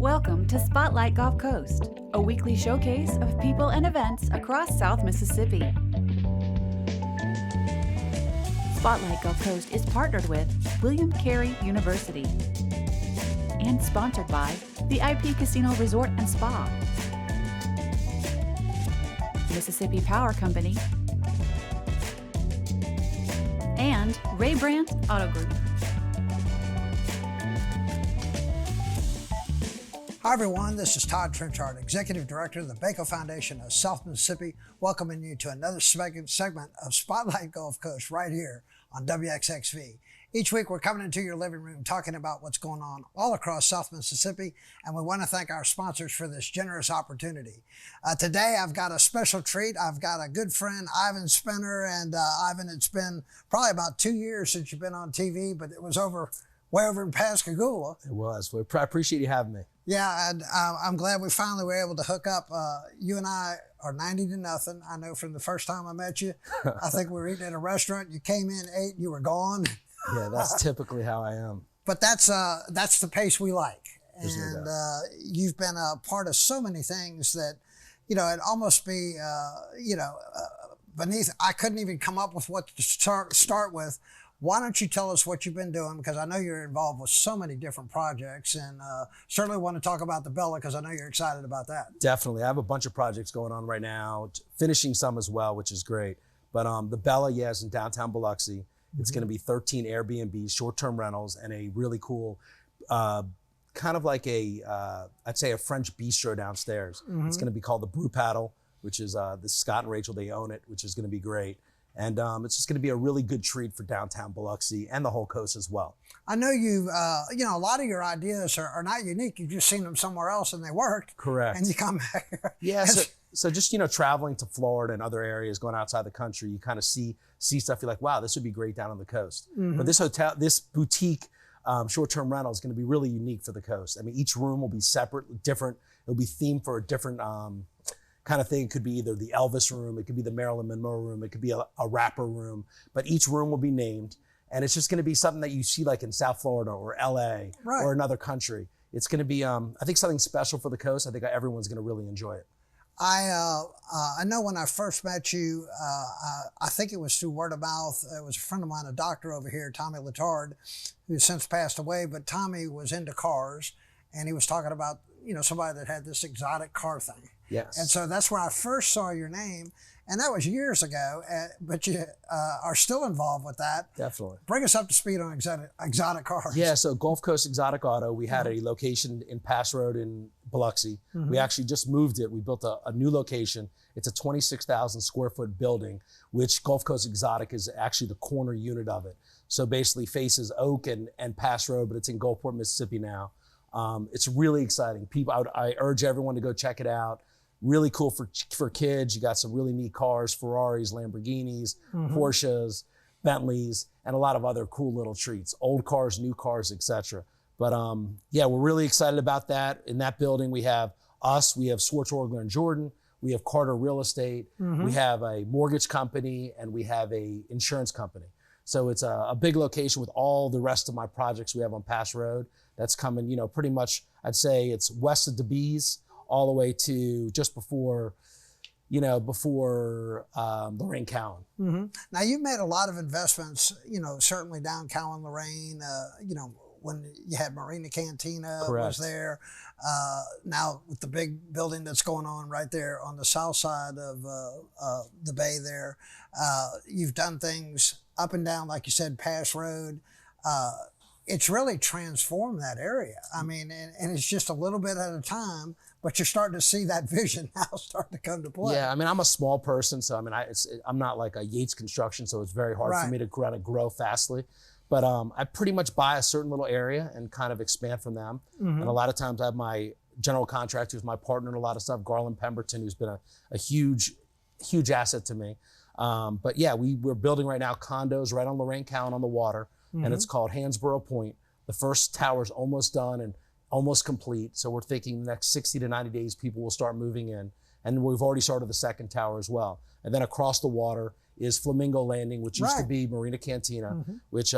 Welcome to Spotlight Gulf Coast, a weekly showcase of people and events across South Mississippi. Spotlight Gulf Coast is partnered with William Carey University and sponsored by the IP Casino Resort and Spa, Mississippi Power Company, and Ray Brandt Auto Group. Hi everyone, this is Todd Trenchard, Executive Director of the Baco Foundation of South Mississippi, welcoming you to another segment of Spotlight Gulf Coast right here on WXXV. Each week we're coming into your living room talking about what's going on all across South Mississippi, and we want to thank our sponsors for this generous opportunity. Today I've got a special treat. I've got a good friend, Ivan Spinner, and Ivan, it's been probably about 2 years since you've been on TV, but it was way over in Pascagoula. It was. I appreciate you having me. Yeah, and I'm glad we finally were able to hook up. You and I are 90-0. I know from the first time I met you, I think we were eating at a restaurant. You came in, ate, you were gone. Yeah, that's typically how I am. But that's the pace we like. There's no And doubt. you've been a part of so many things that, it'd almost be, beneath. I couldn't even come up with what to start with. Why don't you tell us what you've been doing? Because I know you're involved with so many different projects, and certainly want to talk about the Bella because I know you're excited about that. Definitely. I have a bunch of projects going on right now, finishing some as well, which is great. But the Bella, is in downtown Biloxi. It's going to be 13 Airbnbs, short-term rentals, and a really cool, kind of like I'd say a French bistro downstairs. It's going to be called the Brew Paddle, which is Scott and Rachel, they own it, which is going to be great. And it's just going to be a really good treat for downtown Biloxi and the whole coast as well. I know you've, a lot of your ideas are not unique. You've just seen them somewhere else and they worked. Correct. And you come back here. Yeah. So just, traveling to Florida and other areas, going outside the country, you kind of see stuff. You're like, wow, this would be great down on the coast. But this boutique short-term rental is going to be really unique for the coast. I mean, each room will be separate, different. It'll be themed for a different kind of thing. It could be either the Elvis room, it could be the Marilyn Monroe room, it could be a rapper room, but each room will be named. And it's just going to be something that you see like in South Florida or LA or another country. It's going to be, I think, something special for the coast. I think everyone's going to really enjoy it. I know when I first met you, I think it was through word of mouth. It was a friend of mine, a doctor over here, Tommy Letard, who's since passed away, but Tommy was into cars and he was talking about, somebody that had this exotic car thing. Yes. And so that's where I first saw your name. And that was years ago, but you are still involved with that. Definitely. Bring us up to speed on exotic cars. Yeah, so Gulf Coast Exotic Auto, we had a location in Pass Road in Biloxi. We actually just moved it. We built a new location. It's a 26,000 square foot building, which Gulf Coast Exotic is actually the corner unit of it. So basically faces Oak and Pass Road, but it's in Gulfport, Mississippi now. It's really exciting. I urge everyone to go check it out. Really cool for kids. You got some really neat cars, Ferraris, Lamborghinis, Porsches, Bentleys, and a lot of other cool little treats. Old cars, new cars, etc. But we're really excited about that. In that building, we have Swartz, Orgler & Jordan, we have Carter Real Estate, we have a mortgage company, and we have a insurance company. So it's a big location with all the rest of my projects we have on Pass Road. That's coming, pretty much, I'd say it's west of DeBees, all the way to just before Lorraine Cowan. Now you've made a lot of investments, certainly down Cowan, Lorraine, when you had Marina Cantina was there. Now with the big building that's going on right there on the south side of the bay there, you've done things up and down, like you said, Pass Road. It's really transformed that area. I mean, and it's just a little bit at a time, but you're starting to see that vision now start to come to play. Yeah, I mean, I'm a small person, so I mean, I'm not like a Yates Construction, so it's very hard for me to kind of grow fastly. But I pretty much buy a certain little area and kind of expand from them. And a lot of times I have my general contractor who's my partner in a lot of stuff, Garland Pemberton, who's been a huge asset to me. But yeah, we're building right now condos right on Lorraine Cowan on the water, and it's called Hansborough Point. The first tower's almost done and almost complete. So we're thinking the next 60 to 90 days, people will start moving in. And we've already started the second tower as well. And then across the water is Flamingo Landing, which used to be Marina Cantina, which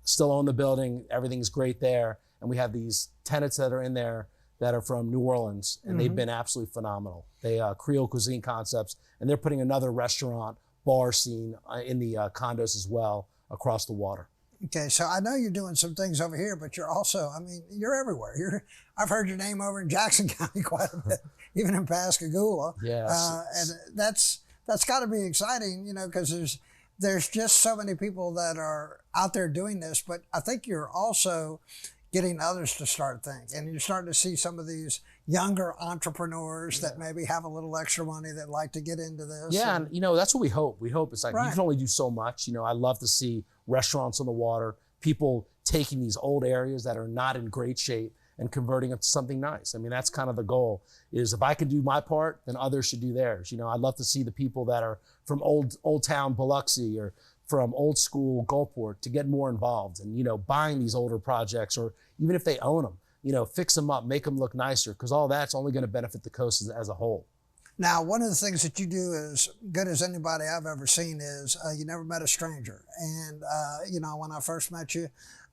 still own the building. Everything's great there. And we have these tenants that are in there that are from New Orleans, and they've been absolutely phenomenal. They Creole cuisine concepts, and they're putting another restaurant bar scene in the condos as well across the water. Okay, so I know you're doing some things over here, but you're also, I mean, you're everywhere. I've heard your name over in Jackson County quite a bit, even in Pascagoula. Yes. And that's got to be exciting, you know, because there's just so many people that are out there doing this. But I think you're also getting others to start thinking, and you're starting to see some of these younger entrepreneurs that maybe have a little extra money that like to get into this. Yeah, and you know, that's what we hope. We hope it's like, you can only do so much. You know, I love to see restaurants on the water, people taking these old areas that are not in great shape and converting them to something nice. I mean, that's kind of the goal, is if I can do my part, then others should do theirs. You know, I'd love to see the people that are from old town Biloxi or from old school Gulfport to get more involved and, you know, buying these older projects, or even if they own them, you know, fix them up, make them look nicer, because all that's only going to benefit the coast as a whole. Now, one of the things that you do as good as anybody I've ever seen is you never met a stranger. And, you know, when I first met you,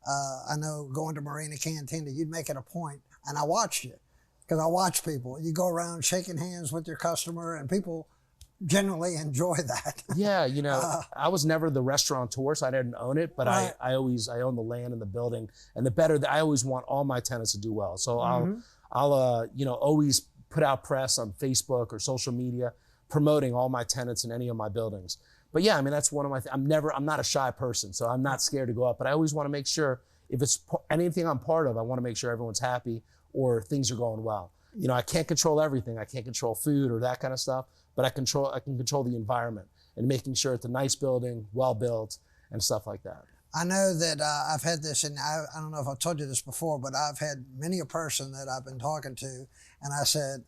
I know going to Marina Cantina, you'd make it a point, and I watched you, because I watch people. You go around shaking hands with your customer, and people generally enjoy that. Yeah, you know, I was never the restaurateur, so I didn't own it, but I own the land and the building, and I always want all my tenants to do well. So I'll you know, always put out press on Facebook or social media promoting all my tenants in any of my buildings. But yeah, I mean, that's one of my, I'm not a shy person, so I'm not scared to go up, but I always want to make sure if it's anything I'm part of, I want to make sure everyone's happy or things are going well. You know, I can't control everything. I can't control food or that kind of stuff, but I can control the environment and making sure it's a nice building, well built, and stuff like that. I know that I've had this, and I don't know if I've told you this before, but I've had many a person that I've been talking to, and I said,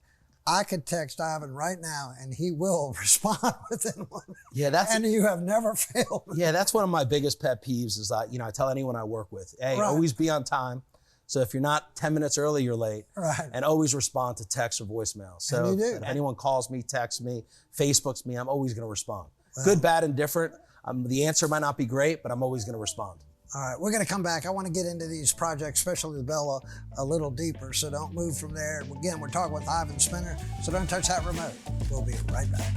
I could text Ivan right now, and he will respond within 1 minute. Yeah, and you have never failed. Yeah, that's one of my biggest pet peeves is that, you know, I tell anyone I work with, hey, always be on time. So if you're not 10 minutes early, you're late. Right. And always respond to text or voicemail. So if anyone calls me, texts me, Facebooks me, I'm always going to respond. Well, good, bad, and different. The answer might not be great, but I'm always going to respond. All right, we're going to come back. I want to get into these projects, especially the Bella, a little deeper, so don't move from there. Again, we're talking with Ivan Spinner, so don't touch that remote. We'll be right back.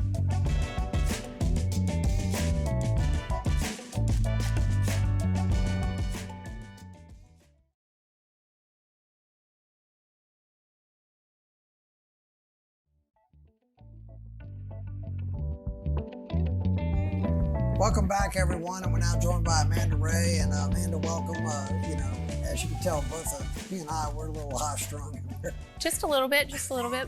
Welcome back, everyone, and we're now joined by Amanda Ray. And Amanda, welcome. You know, as you can tell, both you and I, we're a little high-strung. Just a little bit,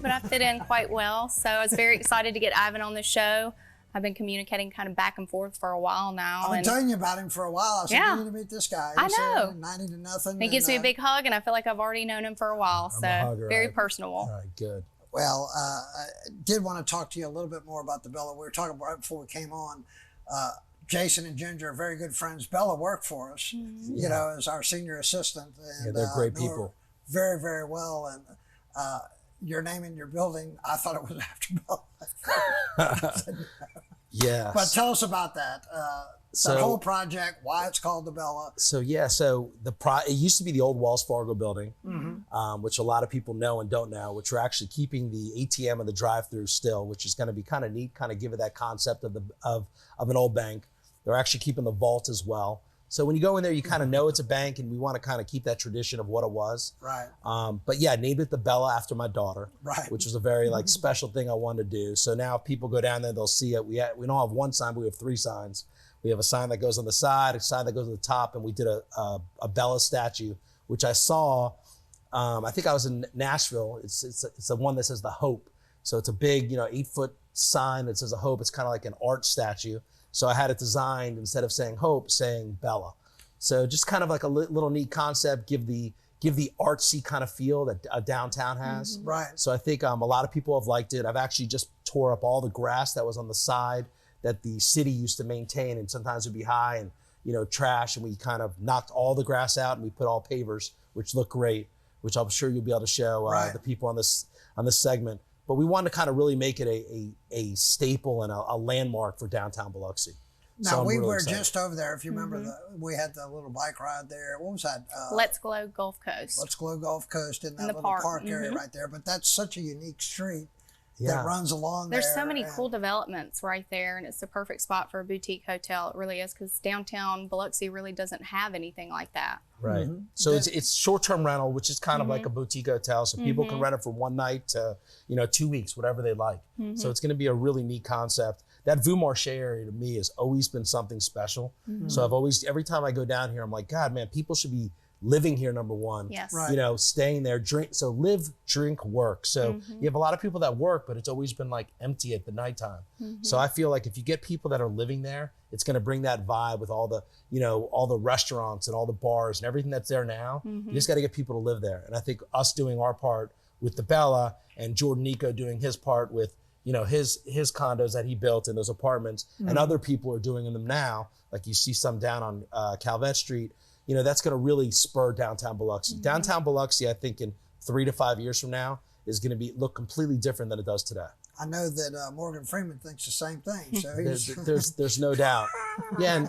but I fit in quite well. So I was very excited to get Ivan on the show. I've been communicating kind of back and forth for a while now. I've been telling you about him for a while. I said, you need to meet this guy. I know. 90 to nothing. He gives me a big hug, and I feel like I've already known him for a while. So very personable. All right, good. Well, I did want to talk to you a little bit more about the Bella. We were talking right before we came on. Jason and Ginger are very good friends. Bella worked for us, you know, as our senior assistant. And, they're great people. Very, very well. And your name in your building, I thought it was after Bella. Said, no. Yeah. But tell us about that. That whole project, why it's called the Bella. So it used to be the old Wells Fargo building, which a lot of people know and don't know, which we're actually keeping the ATM and the drive-through still, which is going to be kind of neat, kind of give it that concept of an old bank. They're actually keeping the vault as well. So when you go in there, you kind of know it's a bank, and we want to kind of keep that tradition of what it was. Right. But yeah, named it the Bella after my daughter, which was a very special thing I wanted to do. So now if people go down there, they'll see it. We don't have one sign, but we have 3 signs. We have a sign that goes on the side, a sign that goes on the top, and we did a Bella statue, which I saw. I think I was in Nashville. It's the one that says the Hope. So it's a big, 8-foot sign that says a Hope. It's kind of like an art statue. So I had it designed, instead of saying Hope, saying Bella. So just kind of like a little neat concept, give the artsy kind of feel that a downtown has. Right. So I think a lot of people have liked it. I've actually just tore up all the grass that was on the side that the city used to maintain, and sometimes it'd be high and trash, and we kind of knocked all the grass out and we put all pavers, which look great, which I'm sure you'll be able to show the people on this segment. But we wanted to kind of really make it a staple and a landmark for downtown Biloxi. Now, I'm we really were excited. just over there. If you remember, we had the little bike ride there. What was that? Let's Glow Gulf Coast. Let's Go Gulf Coast in that the little park. park area right there. But that's such a unique street Yeah. that runs along There's there. so many and- cool developments right there, and it's the perfect spot for a boutique hotel. It really is, because downtown Biloxi really doesn't have anything like that. Right. So it's short-term rental, which is kind of like a boutique hotel. So people can rent it for one night to, 2 weeks, whatever they like. So it's going to be a really neat concept. That Vieux Marché area to me has always been something special. So I've always, every time I go down here, I'm like, God, man, people should be living here, number one. Yes. Right. Staying there, drink. So live, drink, work. So you have a lot of people that work, but it's always been like empty at the nighttime. So I feel like if you get people that are living there, it's going to bring that vibe with all the, all the restaurants and all the bars and everything that's there now. You just got to get people to live there. And I think us doing our part with the Bella and Jordan Nico doing his part with, his condos that he built in those apartments, and other people are doing them now. Like you see some down on Calvert Street. That's going to really spur downtown Biloxi. Downtown Biloxi, I think in 3 to 5 years from now, is going to look completely different than it does today. I know that Morgan Freeman thinks the same thing. So he's, There's no doubt. Yeah,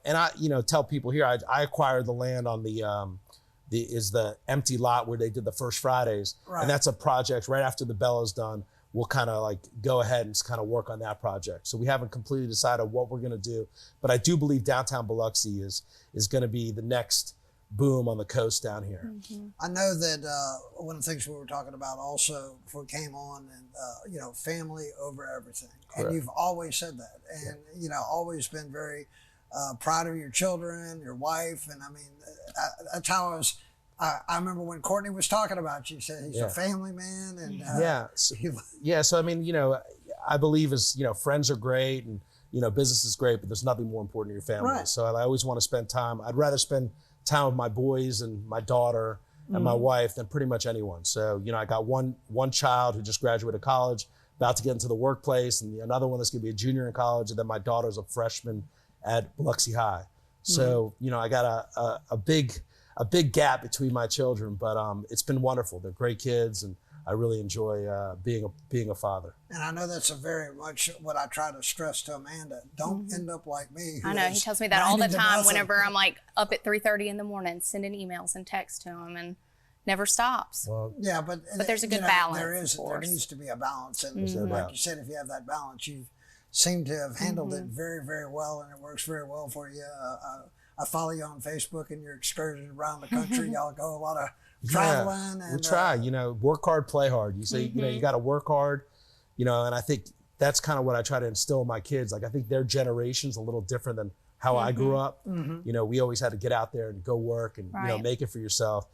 and I tell people here, I acquired the land on the empty lot where they did the First Fridays, Right. and that's a project right after the Bella's done. We'll kind of like go ahead and kind of work on that project. So we haven't completely decided what we're going to do, but I do believe downtown Biloxi is going to be the next boom on the coast down here. I know that one of the things we were talking about also before we came on, and family over everything. Correct. And you've always said that, and always been very proud of your children, your wife, and I mean, that's how I was. I remember when Courtney was talking about you, said he's a family man, and So I mean, I believe friends are great, and business is great, but there's nothing more important than your family. Right. So I always want to spend time. I'd rather spend time with my boys and my daughter and my wife than pretty much anyone. So I got one child who just graduated college, about to get into the workplace, and another one that's going to be a junior in college, and then my daughter's a freshman at Biloxi High. So I got a big gap between my children, but it's been wonderful. They're great kids, and I really enjoy being a father. And I know that's a very much what I try to stress to Amanda. Don't end up like me. I know, he tells me that all the time whenever I'm like up at 3:30 in the morning, sending emails and texts to him, and never stops. Well, Yeah, but there's a good balance, There of course. needs to be a balance, and no like doubt. you said, if you have that balance, you seem to have handled it very, very well, and it works very well for you. I follow you on Facebook and your excursions around the country. Y'all go a lot of traveling. And we try. Work hard, play hard. You say you got to work hard. And I think that's kind of what I try to instill in my kids. Like I think their generation's a little different than how I grew up. We always had to get out there and go work and Right. make it for yourself.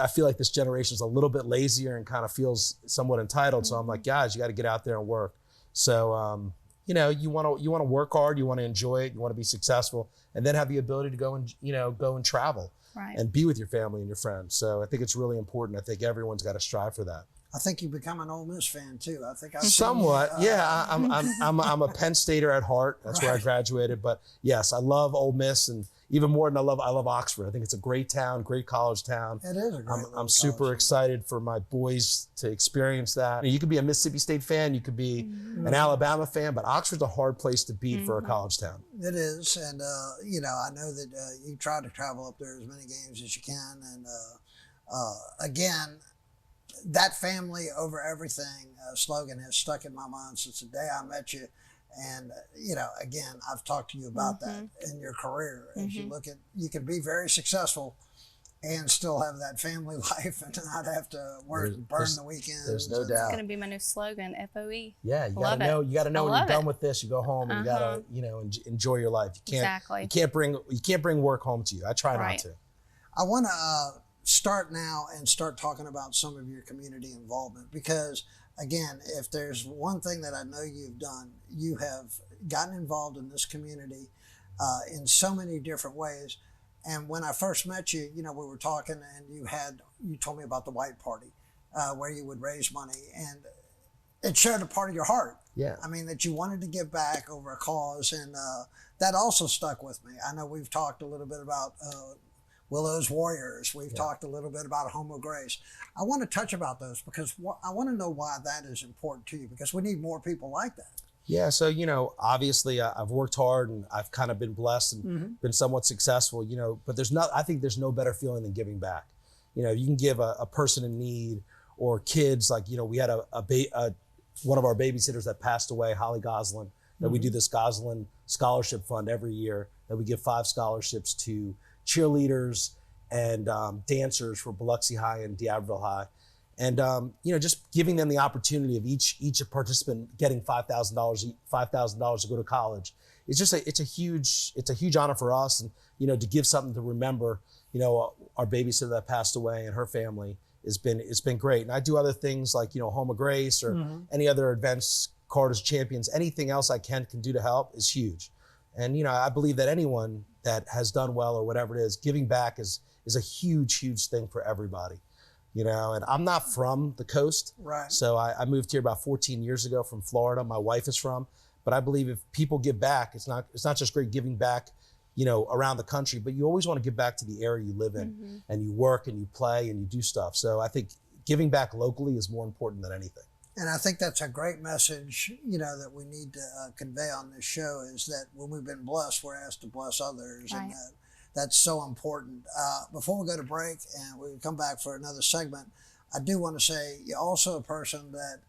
I feel like this generation's a little bit lazier and kind of feels somewhat entitled. So I'm like, guys, you got to get out there and work. So you want to work hard, you want to enjoy it, you want to be successful, and then have the ability to go and travel Right. and be with your family and your friends. So I think it's really important. I think everyone's got to strive for that. I think you become an Ole Miss fan too. I think I've Somewhat, seen, yeah. I'm a Penn Stater at heart. That's where I graduated. But yes, I love Ole Miss, and even more than I love Oxford. I think it's a great town, great college town. It is a great. I'm super excited for my boys to experience that. You could be a Mississippi State fan, you could be an Alabama fan, but Oxford's a hard place to beat for a college town. It is, and I know that you try to travel up there as many games as you can, and again, that family over everything slogan has stuck in my mind since the day I met you. And, again, I've talked to you about that in your career. As you look at, you can be very successful and still have that family life and not have to work and burn the weekends. There's no and- doubt. It's going to be my new slogan, FOE. Yeah, you Love gotta know. it. You gotta know I when you're love done it. with this. You go home and you gotta, enjoy your life. You can't. Exactly. You can't bring work home to you. I try not Right. to. I want to start now and start talking about some of your community involvement because, again, if there's one thing that I know you've done, you have gotten involved in this community in so many different ways. And when I first met you, we were talking and you told me about the White Party where you would raise money, and it showed a part of your heart. Yeah. I mean, that you wanted to give back over a cause, and that also stuck with me. I know we've talked a little bit about Willow's Warriors. We've talked a little bit about Home of Grace. I want to touch about those because I want to know why that is important to you, because we need more people like that. Yeah, so obviously I've worked hard and I've kind of been blessed and been somewhat successful, but I think there's no better feeling than giving back. You can give a person in need or kids, like, we had one of our babysitters that passed away, Holly Goslin, that we do this Goslin Scholarship Fund every year, that we give 5 scholarships to cheerleaders and dancers for Biloxi High and D'Iberville High. And just giving them the opportunity of each participant getting $5,000 to go to college. It's a huge honor for us, and to give something to remember our babysitter that passed away and her family. It's been great. And I do other things like Home of Grace or any other events, Corridors Champions. Anything else I can do to help is huge. And I believe that anyone that has done well or whatever it is, giving back is a huge thing for everybody. And I'm not from the coast. Right. So I moved here about 14 years ago from Florida. My wife is from. But I believe if people give back, it's not just great giving back, around the country, but you always want to give back to the area you live in, and you work and you play and you do stuff. So I think giving back locally is more important than anything. And I think that's a great message, that we need to convey on this show, is that when we've been blessed, we're asked to bless others. Right. And that's so important. Before we go to break and we come back for another segment, I do want to say you're also a person that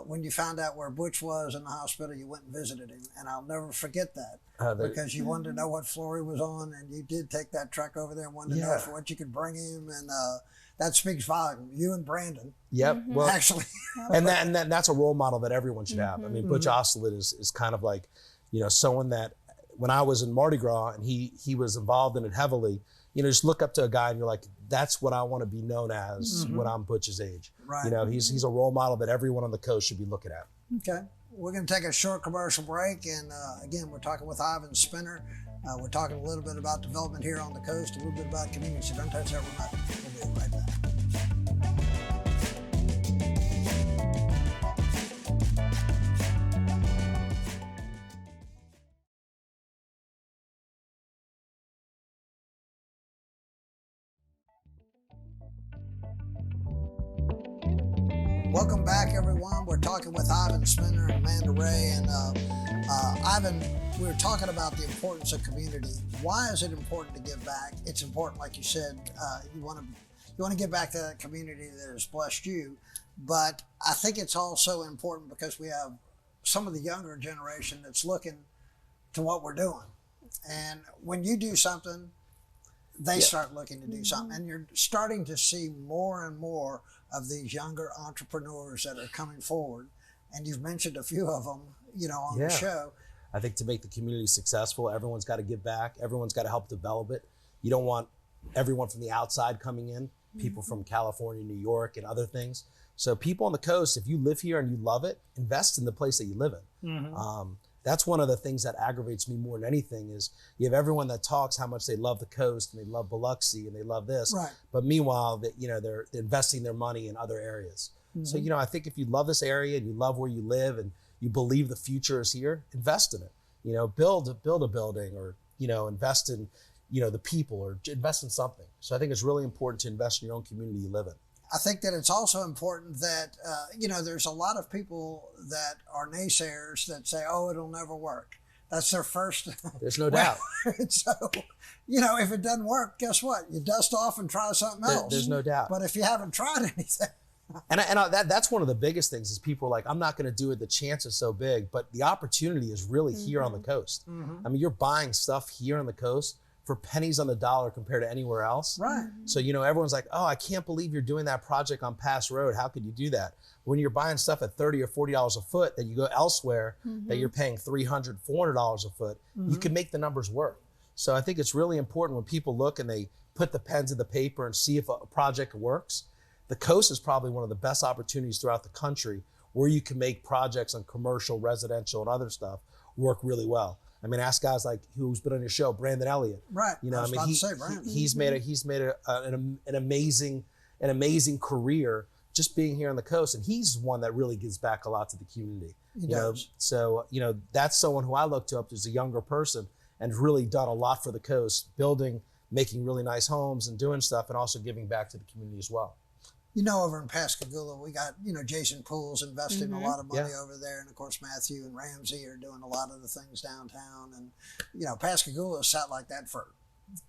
when you found out where Butch was in the hospital, you went and visited him. And I'll never forget that because you wanted to know what floor he was on, and you did take that truck over there and wanted to know for what you could bring him. And that speaks volume. You and Brandon. Yep. Well, actually. and that's a role model that everyone should have. I mean, Butch Ostolet is kind of like, someone that when I was in Mardi Gras and he was involved in it heavily, just look up to a guy and you're like, that's what I want to be known as when I'm Butch's age. Right. He's a role model that everyone on the coast should be looking at. Okay. We're going to take a short commercial break. And again, we're talking with Ivan Spinner. We're talking a little bit about development here on the coast, a little bit about community. So don't touch that remote. We'll be right back. Welcome back, everyone. We're talking with Ivan Spinner and Amanda Ray. And Ivan, we were talking about the importance of community. Why is it important to give back? It's important, like you said, you want to give back to that community that has blessed you. But I think it's also important because we have some of the younger generation that's looking to what we're doing. And when you do something, they start looking to do something. And you're starting to see more and more of these younger entrepreneurs that are coming forward. And you've mentioned a few of them, on the show. I think to make the community successful, everyone's got to give back. Everyone's got to help develop it. You don't want everyone from the outside coming in, people from California, New York, and other things. So people on the coast, if you live here and you love it, invest in the place that you live in. That's one of the things that aggravates me more than anything is you have everyone that talks how much they love the coast and they love Biloxi and they love this. Right. But meanwhile, they're investing their money in other areas. So, I think if you love this area and you love where you live and you believe the future is here, invest in it. Build a building or, invest in, the people or invest in something. So I think it's really important to invest in your own community you live in. I think that it's also important that, there's a lot of people that are naysayers that say, oh, it'll never work. That's their first. There's no doubt. So, if it doesn't work, guess what? You dust off and try something else. There's no doubt. But if you haven't tried anything. That's one of the biggest things is people are like, I'm not going to do it. The chance is so big, but the opportunity is really here on the coast. I mean, you're buying stuff here on the coast for pennies on the dollar compared to anywhere else. Right. So, everyone's like, oh, I can't believe you're doing that project on Pass Road. How could you do that? When you're buying stuff at $30 or $40 a foot that you go elsewhere that you're paying $300, $400 a foot, you can make the numbers work. So I think it's really important when people look and they put the pen to the paper and see if a project works. The coast is probably one of the best opportunities throughout the country where you can make projects on commercial, residential, and other stuff work really well. I mean, ask guys like who's been on your show, Brandon Elliott. Right. He's made an amazing career just being here on the coast, and he's one that really gives back a lot to the community. He does. So that's someone who I looked up to as a younger person and really done a lot for the coast, building, making really nice homes and doing stuff, and also giving back to the community as well. You know, over in Pascagoula, we got, you know, Jason Poole's investing a lot of money over there. And of course, Matthew and Ramsey are doing a lot of the things downtown. And, you know, Pascagoula sat like that for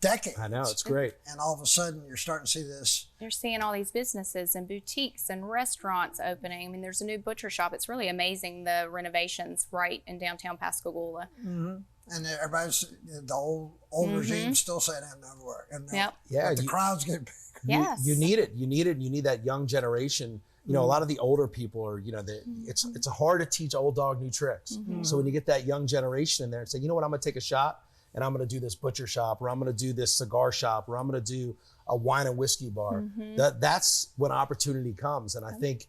decades. I know, it's great. And all of a sudden, you're starting to see this. You're seeing all these businesses and boutiques and restaurants opening. I mean, there's a new butcher shop. It's really amazing, the renovations right in downtown Pascagoula. And everybody's, the old regime still saying that never work. And the crowds get bigger. Yes. You need it. You need it. You need that young generation. You know, a lot of the older people are, you know, it's hard to teach old dog new tricks. So when you get that young generation in there and say, you know what, I'm going to take a shot and I'm going to do this butcher shop, or I'm going to do this cigar shop, or I'm going to do a wine and whiskey bar. That's when opportunity comes. And I think,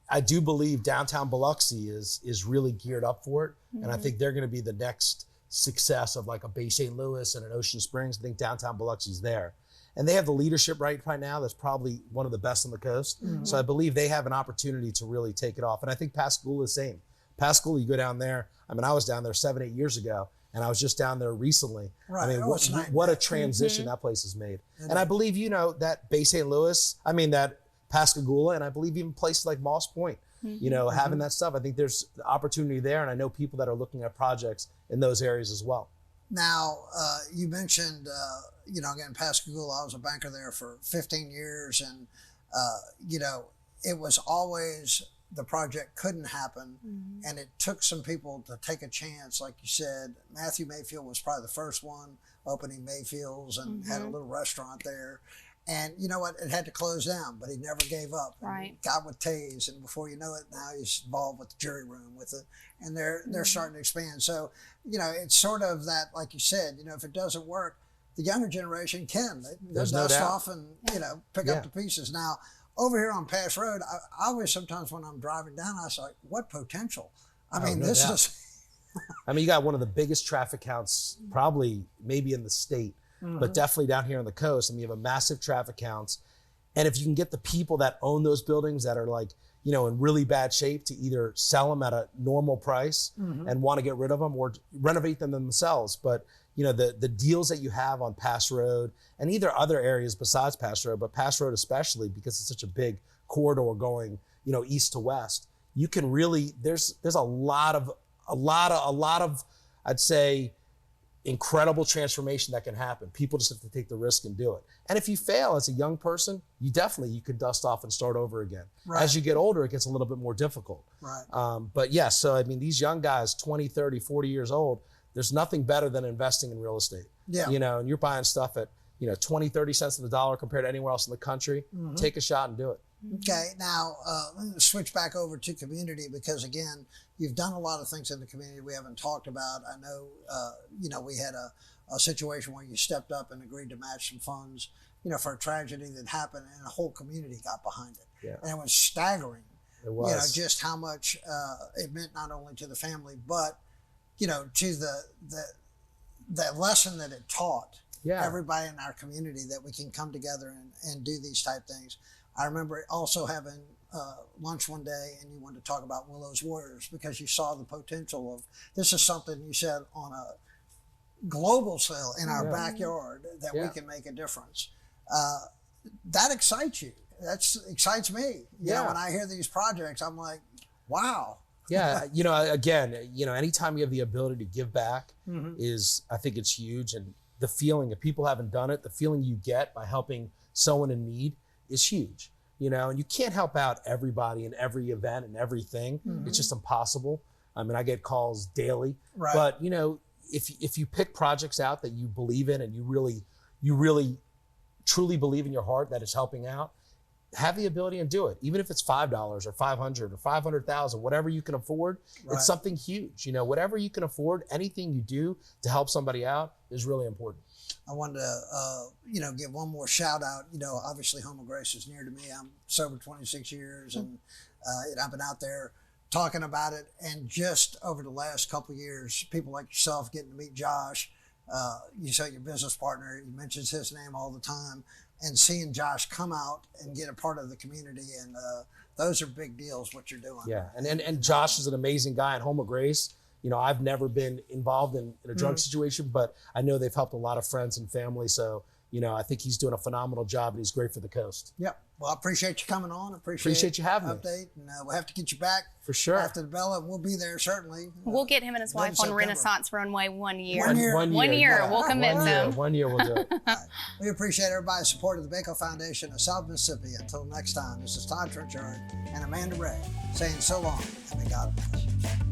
I do believe downtown Biloxi is really geared up for it. And I think they're going to be the next success of like a Bay St. Louis and an Ocean Springs. I think downtown Biloxi's there. And they have the leadership right now that's probably one of the best on the coast. So I believe they have an opportunity to really take it off. And I think Pascagoula is the same. Pascagoula, you go down there. I mean, I was down there 7-8 years ago, and I was just down there recently. I mean, what a transition that place has made. And I believe, you know, that Bay St. Louis, I mean, that Pascagoula, and I believe even places like Moss Point, you know, having that stuff. I think there's opportunity there, and I know people that are looking at projects in those areas as well. Now, you mentioned, you know, again, Pascagoula, I was a banker there for 15 years. And, you know, it was always the project couldn't happen. And it took some people to take a chance. Like you said, Matthew Mayfield was probably the first one opening Mayfield's and had a little restaurant there. And you know what? It had to close down, but he never gave up. Right. Got with Taze, and before you know it, now he's involved with the jury room with it, and they're starting to expand. So, you know, it's sort of that, like you said, you know, if it doesn't work, the younger generation can. They dust off and you know pick up the pieces. Now, over here on Pass Road, I always sometimes when I'm driving down, I was like, what potential? I mean, this is. I mean, you got one of the biggest traffic counts, probably maybe in the state. But definitely down here on the coast. I mean, you have a massive traffic counts. And if you can get the people that own those buildings that are like, you know, in really bad shape to either sell them at a normal price and want to get rid of them or renovate them themselves. But, you know, the deals that you have on Pass Road and either other areas besides Pass Road, but Pass Road especially because it's such a big corridor going, you know, east to west, you can really, there's a lot of, I'd say, incredible transformation that can happen. People just have to take the risk and do it. And if you fail as a young person, you could dust off and start over again. As you get older, it gets a little bit more difficult. But yes, so I mean, these young guys, 20, 30, 40 years old, there's nothing better than investing in real estate. You know, and you're buying stuff at, you know, 20, 30 cents on the dollar compared to anywhere else in the country. Take a shot and do it. Okay, now let me switch back over to community because again, you've done a lot of things in the community we haven't talked about. I know, you know, we had a situation where you stepped up and agreed to match some funds, you know, for a tragedy that happened and the whole community got behind it. And it was staggering. It was. You know, just how much it meant not only to the family, but, you know, to the lesson that it taught everybody in our community that we can come together and do these type things. I remember also having lunch one day and you wanted to talk about Willow's Warriors because you saw the potential of this is something you said on a global scale in our backyard that we can make a difference. That excites you. That excites me. You know, when I hear these projects, I'm like, wow. You know, again, you know, anytime you have the ability to give back is, I think it's huge. And the feeling, if people haven't done it, the feeling you get by helping someone in need is huge, you know, and you can't help out everybody in every event and everything. It's just impossible. I mean, I get calls daily, but you know, if you pick projects out that you believe in and you really truly believe in your heart that it's helping out, have the ability and do it. Even if it's $5 or 500 or 500,000, whatever you can afford, it's something huge. You know, whatever you can afford, anything you do to help somebody out is really important. I wanted to, you know, give one more shout out. You know, obviously Home of Grace is near to me. I'm sober 26 years and I've been out there talking about it. And just over the last couple of years, people like yourself getting to meet Josh, you saw your business partner, he mentions his name all the time, and seeing Josh come out and get a part of the community. And those are big deals, what you're doing. Yeah, and Josh is an amazing guy at Home of Grace. You know, I've never been involved in a drug situation, but I know they've helped a lot of friends and family. So, you know, I think he's doing a phenomenal job and he's great for the coast. Yep. Well, I appreciate you coming on. Appreciate you having me. Update, and we'll have to get you back For sure. after the Bella. We'll be there certainly. We'll get him and his wife on September. Renaissance Runway 1 year. 1 year. 1 1 year. yeah. We'll convince 1 year. him. 1 year we'll do it. We appreciate everybody's support of the Baco Foundation of South Mississippi. Until next time, this is Todd Trenchard and Amanda Ray saying so long and may God bless.